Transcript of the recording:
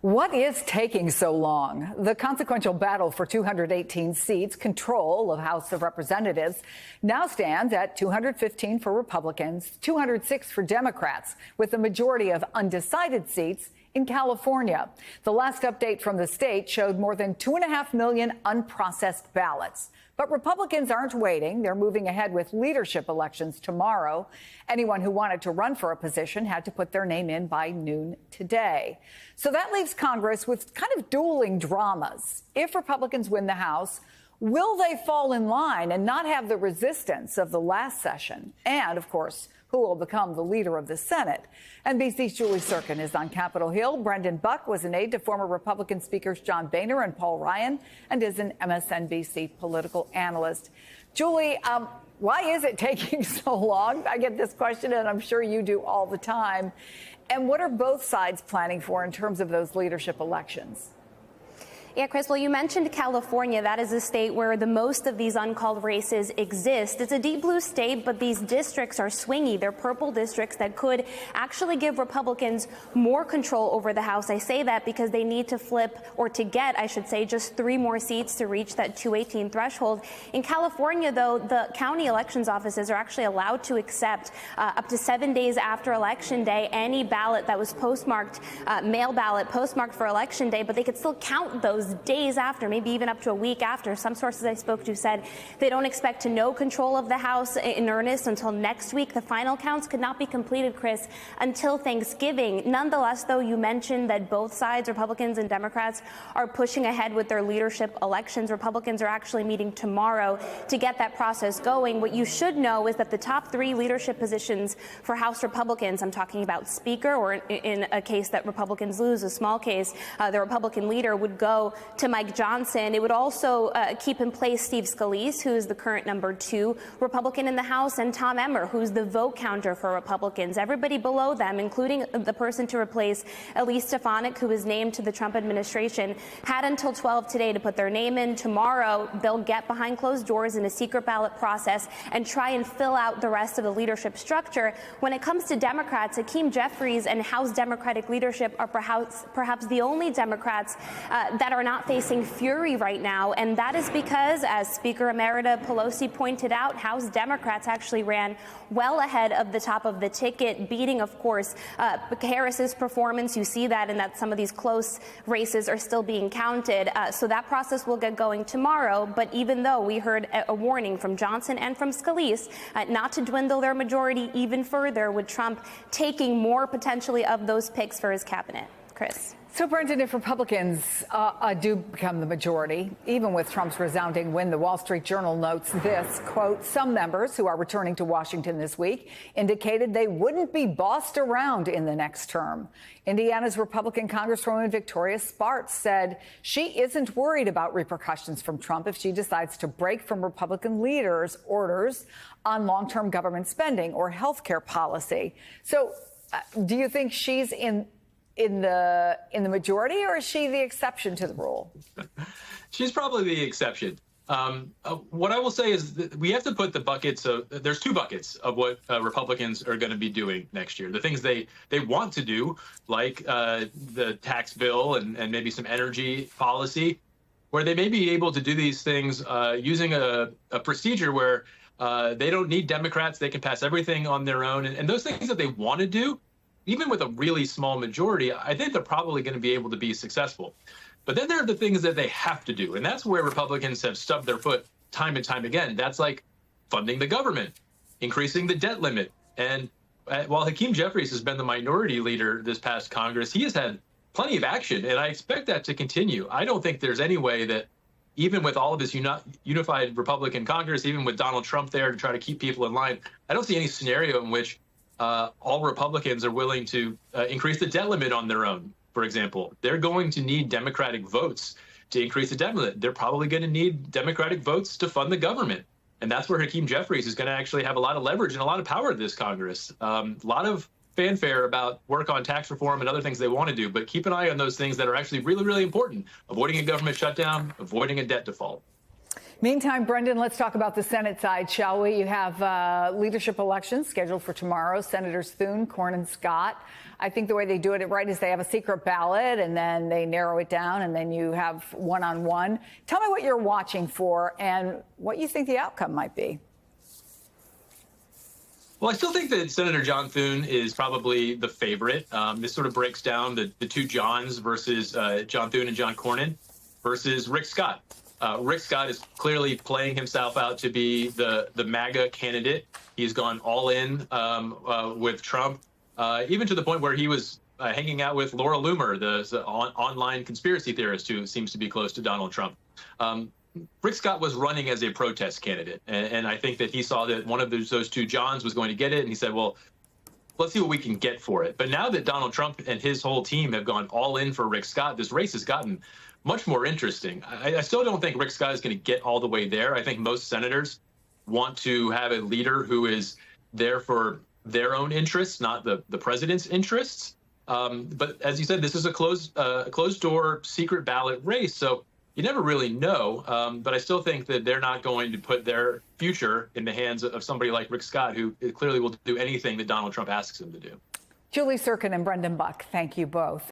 What is taking so long? The consequential battle for 218 seats, control of House of Representatives, now stands at 215 for Republicans, 206 for Democrats, with the majority of undecided seats in California. The last update from the state showed more than 2.5 million unprocessed ballots. But Republicans aren't waiting. They're moving ahead with leadership elections tomorrow. Anyone who wanted to run for a position had to put their name in by noon today. So that leaves Congress with kind of dueling dramas. If Republicans win the House, will they fall in line and not have the resistance of the last session? And, of course, who will become the leader of the Senate? NBC's Julie Serkin is on Capitol Hill. Brendan Buck was an aide to former Republican speakers John Boehner and Paul Ryan and is an MSNBC political analyst. Julie, why is it taking so long? I get this question, and I'm sure you do all the time. And what are both sides planning for in terms of those leadership elections? Yeah, Chris, well, you mentioned California. That is a state where the most of these uncalled races exist. It's a deep blue state, but these districts are swingy. They're purple districts that could actually give Republicans more control over the House. I say that because they need to flip, or to get, I should say, just 3 more seats to reach that 218 threshold. In California, though, the county elections offices are actually allowed to accept up to 7 days after Election Day any ballot that was postmarked, mail ballot postmarked for Election Day, but they could still count those days after, maybe even up to a week after. Some sources I spoke to said they don't expect to know control of the House in earnest until next week. The final counts could not be completed, Chris, until Thanksgiving. Nonetheless, though, you mentioned that both sides, Republicans and Democrats, are pushing ahead with their leadership elections. Republicans are actually meeting tomorrow to get that process going. What you should know is that the top 3 leadership positions for House Republicans, I'm talking about Speaker, or in a case that Republicans lose, a small case, the Republican leader would go to Mike Johnson. It would also keep in place Steve Scalise, who is the current number 2 Republican in the House, and Tom Emmer, who's the vote counter for Republicans. Everybody below them, including the person to replace Elise Stefanik, who was named to the Trump administration, had until 12 today to put their name in. Tomorrow, they'll get behind closed doors in a secret ballot process and try and fill out the rest of the leadership structure. When it comes to Democrats, Hakeem Jeffries and House Democratic leadership are perhaps the only Democrats that are not facing fury right now, and that is because, as Speaker Emerita Pelosi pointed out, House Democrats actually ran well ahead of the top of the ticket, beating, of course, Harris's performance. You see that in that some of these close races are still being counted. So that process will get going tomorrow. But even though we heard a warning from Johnson and from Scalise not to dwindle their majority even further, with Trump taking more potentially of those picks for his cabinet. Chris. So, Brendan, if Republicans do become the majority, even with Trump's resounding win, the Wall Street Journal notes this, quote, some members who are returning to Washington this week indicated they wouldn't be bossed around in the next term. Indiana's Republican Congresswoman Victoria Spartz said she isn't worried about repercussions from Trump if she decides to break from Republican leaders' orders on long-term government spending or health care policy. So do you think she's in the majority, or is she the exception to the rule? She's probably the exception. What I will say is that we have to put the buckets of, there's 2 buckets of what Republicans are going to be doing next year. The things they want to do, like the tax bill and maybe some energy policy, where they may be able to do these things using a procedure where they don't need Democrats. They can pass everything on their own. And those things that they want to do, even with a really small majority, I think they're probably going to be able to be successful. But then there are the things that they have to do. And that's where Republicans have stubbed their foot time and time again. That's like funding the government, increasing the debt limit. And while Hakeem Jeffries has been the minority leader this past Congress, he has had plenty of action. And I expect that to continue. I don't think there's any way that even with all of this unified Republican Congress, even with Donald Trump there to try to keep people in line, I don't see any scenario in which all Republicans are willing to increase the debt limit on their own, for example. They're going to need Democratic votes to increase the debt limit. They're probably going to need Democratic votes to fund the government. And that's where Hakeem Jeffries is going to actually have a lot of leverage and a lot of power in this Congress. A lot of fanfare about work on tax reform and other things they want to do, but keep an eye on those things that are actually really, really important. Avoiding a government shutdown, avoiding a debt default. Meantime, Brendan, let's talk about the Senate side, shall we? You have leadership elections scheduled for tomorrow. Senators Thune, Cornyn, Scott. I think the way they do it right is they have a secret ballot and then they narrow it down and then you have one-on-one. Tell me what you're watching for and what you think the outcome might be. Well, I still think that Senator John Thune is probably the favorite. This sort of breaks down the two Johns versus John Thune and John Cornyn versus Rick Scott. Rick Scott is clearly playing himself out to be the MAGA candidate. He's gone all in with Trump, even to the point where he was hanging out with Laura Loomer, the online conspiracy theorist who seems to be close to Donald Trump. Rick Scott was running as a protest candidate, and I think that he saw that one of those two Johns was going to get it, and he said, well, let's see what we can get for it. But now that Donald Trump and his whole team have gone all in for Rick Scott, this race has gotten much more interesting. I still don't think Rick Scott is going to get all the way there. I think most senators want to have a leader who is there for their own interests, not the president's interests. But as you said, this is a closed door secret ballot race. So you never really know. But I still think that they're not going to put their future in the hands of somebody like Rick Scott, who clearly will do anything that Donald Trump asks him to do. Julie Serkin and Brendan Buck, thank you both.